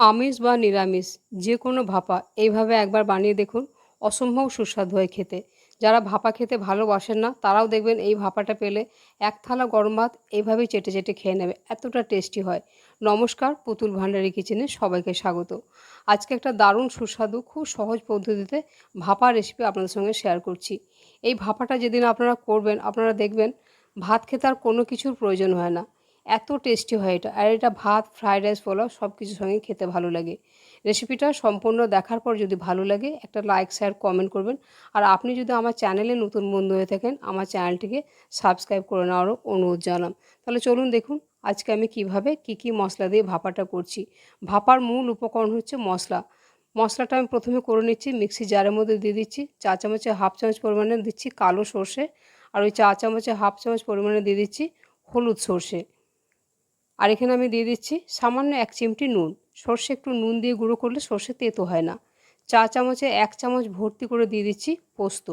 আমিষ বা নিরামিষ যে কোনো ভাপা এইভাবে একবার বানিয়ে দেখুন। অসম্ভব সুস্বাদু হয় খেতে। যারা ভাপা খেতে ভালোবাসেন না তারাও দেখবেন এই ভাপাটা পেলে এক থালা গরম ভাত এইভাবেই চেটে চেটে খেয়ে নেবে, এতটা টেস্টি হয়। নমস্কার, পুতুল ভান্ডারি কিচেনে সবাইকে স্বাগত। আজকে একটা দারুণ সুস্বাদু খুব সহজ পদ্ধতিতে ভাপা রেসিপি আপনাদের সঙ্গে শেয়ার করছি। এই ভাপাটা যেদিন আপনারা করবেন আপনারা দেখবেন ভাত খেতে আর কোনো কিছুর প্রয়োজন হয় না, এত টেস্টি হয় এটা। আর এটা ভাত, ফ্রায়েড রাইস, পোলাও সব কিছুর সঙ্গে খেতে ভালো লাগে। রেসিপিটা সম্পূর্ণ দেখার পর যদি ভালো লাগে একটা লাইক, শেয়ার, কমেন্ট করবেন। আর আপনি যদি আমার চ্যানেলে নতুন বন্ধু হয়ে থাকেন আমার চ্যানেলটিকে সাবস্ক্রাইব করে নেওয়ারও অনুরোধ জানালাম। তাহলে চলুন দেখুন আজকে আমি কিভাবে কি মশলা দিয়ে ভাপাটা করছি। ভাপার মূল উপকরণ হচ্ছে মশলা। মশলাটা আমি প্রথমে করে নিচ্ছি, মিক্সি জারের মধ্যে দিয়ে দিচ্ছি। চা চামচে হাফ চামচ পরিমাণে দিচ্ছি কালো সর্ষে, আর ওই চা চামচে হাফ চামচ পরিমাণে দিয়ে দিচ্ছি হলুদ সর্ষে। আর এখানে আমি দিয়ে দিচ্ছি সামান্য 1 চিমটি নুন। সর্ষে একটু নুন দিয়ে গুঁড়ো করলে সর্ষে তেতো হয় না। চা চামচে 1 চামচ ভর্তি করে দিয়ে দিচ্ছি পোস্ত।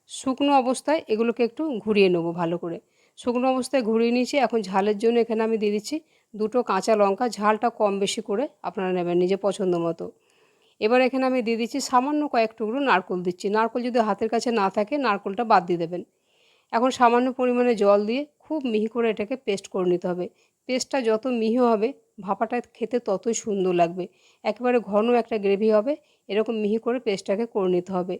শুকনো অবস্থায় এগুলোকে একটু ঘুরিয়ে নেবো ভালো করে। শুকনো অবস্থায় ঘুরিয়ে নিয়েছি। এখন ঝালের জন্য এখানে আমি দিয়ে দিচ্ছি 2টো কাঁচা লঙ্কা। ঝালটা কম বেশি করে আপনারা নেবেন নিজের পছন্দ মতো। এবার এখানে আমি দিয়ে দিচ্ছি সামান্য কয়েক টুকরো নারকেল দিচ্ছি। নারকেল যদি হাতের কাছে না থাকে নারকেলটা বাদ দিয়ে দেবেন। এখন সামান্য পরিমাণে জল দিয়ে খুব মিহি করে এটাকে পেস্ট করে নিতে হবে। পেস্টটা যত মিহি হবে ভাপাটা খেতে ততই সুন্দর লাগবে। একেবারে ঘন একটা গ্রেভি হবে, এরকম মিহি করে পেস্টটাকে করে নিতে হবে।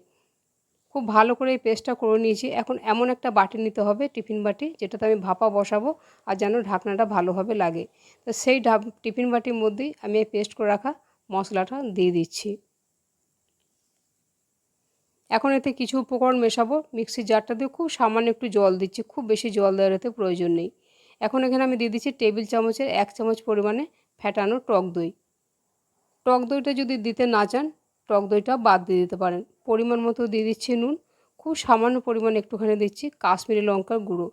খুব ভালো করে এই পেস্টটা করে নিয়েছি। এখন এমন একটা বাটি নিতে হবে, টিফিন বাটি, যেটাতে আমি ভাপা বসাবো আর যেন ঢাকনাটা ভালোভাবে লাগে। তো সেই টিফিন বাটির মধ্যেই আমি এই পেস্ট করে রাখা মশলাটা দিয়ে দিচ্ছি। এখন এতে কিছু উপকরণ মেশাবো। মিক্সির জারটা দিয়ে খুব সামান্য একটু জল দিচ্ছি, খুব বেশি জল দেওয়ার এতে প্রয়োজন নেই। এখন এখানে আমি দিয়ে দিচ্ছি টেবিল চামচের 1 চামচ পরিমাণে ফ্যাটানো টক দই। টক দইটা যদি দিতে না চান টক দইটা বাদ দিয়ে দিতে পারেন। পরিমাণ মতো দিয়ে দিচ্ছি নুন। খুব সামান্য পরিমাণে একটুখানি দিচ্ছি কাশ্মীরি লঙ্কার গুঁড়ো।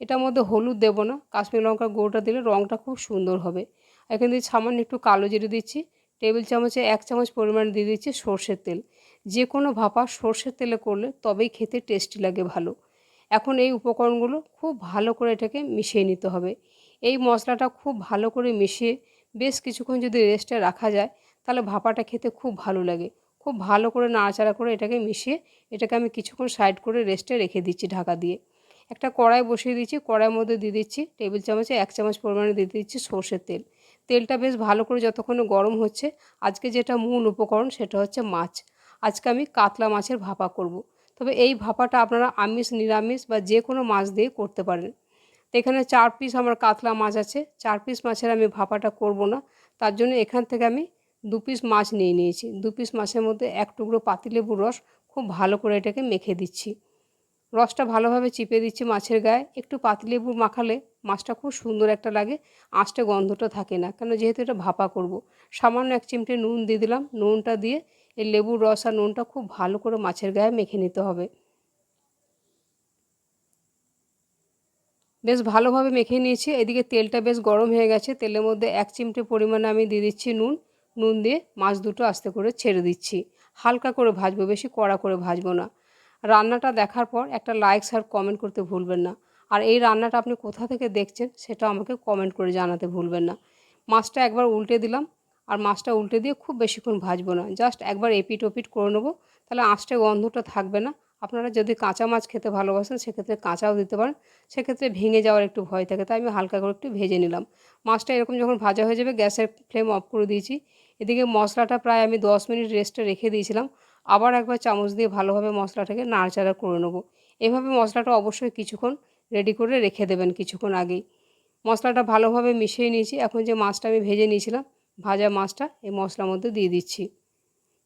এটার মধ্যে হলুদ দেবো না, কাশ্মীরি লঙ্কার গুঁড়োটা দিলে রঙটা খুব সুন্দর হবে। এখানে দিচ্ছি সামান্য একটু কালো জিরে দিচ্ছি। টেবিল চামচে 1 চামচ পরিমাণে দিয়ে দিচ্ছি সর্ষের তেল। যে কোনো ভাপা সর্ষের তেলে করলে তবেই খেতে টেস্টি লাগে ভালো। এখন এই উপকরণগুলো খুব ভালো করে এটাকে মিশিয়ে নিতে হবে। এই মশলাটা খুব ভালো করে মিশিয়ে বেশ কিছুক্ষণ যদি রেস্টে রাখা যায় তাহলে ভাপাটা খেতে খুব ভালো লাগে। খুব ভালো করে নাড়াচাড়া করে এটাকে মিশিয়ে এটাকে আমি কিছুক্ষণ সাইড করে রেস্টে রেখে দিচ্ছি ঢাকা দিয়ে। একটা কড়াই বসিয়ে দিচ্ছি। কড়াইয়ের মধ্যে দিয়ে দিচ্ছি টেবিল চামচে 1 চামচ পরিমাণে দিয়ে দিচ্ছি সর্ষের তেল। তেলটা বেশ ভালো করে যতক্ষণে গরম হচ্ছে, আজকে যেটা মূল উপকরণ সেটা হচ্ছে মাছ। আজকে আমি কাতলা মাছের ভাপা করব। তবে এই ভাপাটা আপনারা আমিষ, নিরামিষ বা যে কোনো মাছ দিয়ে করতে পারেন। তো এখানে 4 পিস আমার কাতলা মাছ আছে। 4 পিস মাছের আমি ভাপাটা করব না। তার জন্য এখান থেকে আমি 2 পিস মাছ নিয়ে নিয়েছি। 2 পিস মাছের মধ্যে 1 টুকরো পাতিলেবুর রস খুব ভালো করে এটাকে মেখে দিচ্ছি। রসটা ভালোভাবে চিপে দিচ্ছি মাছের গায়ে। একটু পাতিলেবু মাখালে মাছটা খুব সুন্দর একটা লাগে, আঁশটে গন্ধটা থাকে না, কেন যেহেতু এটা ভাপা করব। সামান্য 1 চিমটে নুন দিয়ে দিলাম। নুনটা দিয়ে এই লেবুর রস আর নুনটা খুব ভালো করে মাছের গায়ে মেখে নিতে হবে। বেশ ভালোভাবে মেখে নিয়েছি। এদিকে তেলটা বেশ গরম হয়ে গেছে। তেলের মধ্যে 1 চিমটে পরিমাণে আমি দিয়ে দিচ্ছি নুন। নুন দিয়ে মাছ দুটো আস্তে করে ছেড়ে দিচ্ছি। হালকা করে ভাজবো, বেশি কড়া করে ভাজবো না। রান্নাটা দেখার পর একটা লাইক, শেয়ার, কমেন্ট করতে ভুলবেন না। আর এই রান্নাটা আপনি কোথা থেকে দেখছেন সেটা আমাকে কমেন্ট করে জানাতে ভুলবেন না। মাছটা একবার উল্টে দিলাম। আর মাছটা উল্টে দিয়ে খুব বেশিক্ষণ ভাজবো না, জাস্ট একবার এপিট ওপিট করে নেবো। তাহলে আঁশটে গন্ধটা থাকবে না। আপনারা যদি কাঁচা মাছ খেতে ভালোবাসেন সেক্ষেত্রে কাঁচাও দিতে পারেন। সেক্ষেত্রে ভেঙে যাওয়ার একটু ভয় থাকে, তাই আমি হালকা করে একটু ভেজে নিলাম। মাছটা এরকম যখন ভাজা হয়ে যাবে গ্যাসের ফ্লেম অফ করে দিয়েছি। এদিকে মশলাটা প্রায় আমি 10 মিনিট রেস্টে রেখে দিয়েছিলাম। আবার একবার চামচ দিয়ে ভালোভাবে মশলাটাকে নাড়াচাড়া করে নেবো। এভাবে মশলাটা অবশ্যই কিছুক্ষণ রেডি করে রেখে দেবেন কিছুক্ষণ আগেই। মশলাটা ভালোভাবে মিশিয়ে নিয়েছি। এখন যে মাছটা আমি ভেজে নিয়েছিলাম, ভাজা মাছটা এই মশলার মধ্যে দিয়ে দিচ্ছি।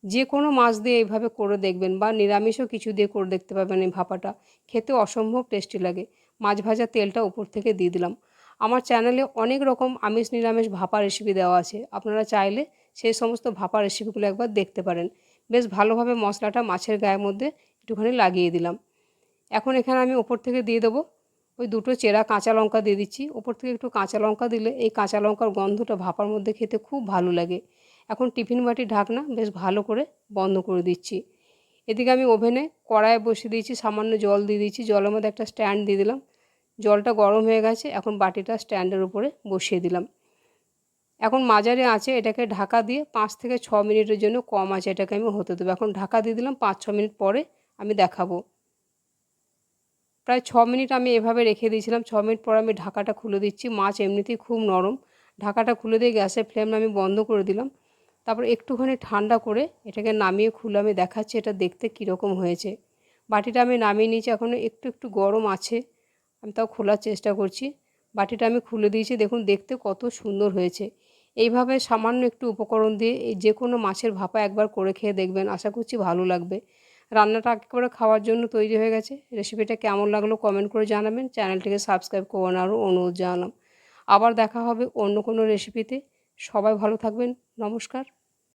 যে কোনো মাছ দিয়ে এইভাবে করে দেখবেন বা নিরামিষও কিছু দিয়ে করে দেখতে পাবেন। এই ভাপাটা খেতে অসম্ভব টেস্টি লাগে। মাছ ভাজা তেলটা উপর থেকে দিয়ে দিলাম। আমার চ্যানেলে অনেক রকম আমিষ নিরামিষ ভাপা রেসিপি দেওয়া আছে, আপনারা চাইলে সেই সমস্ত ভাপা রেসিপিগুলো একবার দেখতে পারেন। বেশ ভালোভাবে মশলাটা মাছের গায়ের মধ্যে একটুখানি লাগিয়ে দিলাম। এখন এখানে আমি ওপর থেকে দিয়ে দেবো ওই 2টো চেরা কাঁচা লঙ্কা দিয়ে দিচ্ছি। ওপর থেকে একটু কাঁচা লঙ্কা দিলে এই কাঁচা লঙ্কার গন্ধটা ভাপার মধ্যে খেতে খুব ভালো লাগে। এখন টিফিন বাটির ঢাকনা বেশ ভালো করে বন্ধ করে দিচ্ছি। এদিকে আমি ওভেনে কড়াইয়ে বসিয়ে দিয়েছি, সামান্য জল দিয়ে দিয়েছি। জলের মধ্যে একটা স্ট্যান্ড দিয়ে দিলাম। জলটা গরম হয়ে গেছে। এখন বাটিটা স্ট্যান্ডের উপরে বসিয়ে দিলাম। এখন মাঝারি আঁচে এটাকে ঢাকা দিয়ে 5 থেকে 6 মিনিটের জন্য কম আঁচে এটাকে আমি হতে দেবো। এখন ঢাকা দিয়ে দিলাম, 5-6 মিনিট পরে আমি দেখাবো। প্রায় 6 মিনিট আমি এভাবে রেখে দিয়েছিলাম। 6 মিনিট পর আমি ঢাকাটা খুলে দিচ্ছি। মাছ এমনিতেই খুব নরম। ঢাকাটা খুলে দিয়ে গ্যাসের ফ্লেম আমি বন্ধ করে দিলাম। তারপর একটুখানি ঠান্ডা করে এটাকে নামিয়ে খুলে আমি দেখাচ্ছি এটা দেখতে কীরকম হয়েছে। বাটিটা আমি নামিয়ে নিয়েছি, এখনও একটু একটু গরম আছে, আমি তাও খোলার চেষ্টা করছি। বাটিটা আমি খুলে দিয়েছি, দেখুন দেখতে কত সুন্দর হয়েছে। এইভাবে সামান্য একটু উপকরণ দিয়ে এই যে কোনো মাছের ভাপা একবার করে খেয়ে দেখবেন, আশা করছি ভালো লাগবে। রান্নাটা একেবারে খাওয়ার জন্য তৈরি হয়ে গেছে। রেসিপিটা কেমন লাগলো কমেন্ট করে জানাবেন। চ্যানেলটিকে সাবস্ক্রাইব করারও অনুরোধ জানালাম। আবার দেখা হবে অন্য কোনো রেসিপিতে। সবাই ভালো থাকবেন। নমস্কার।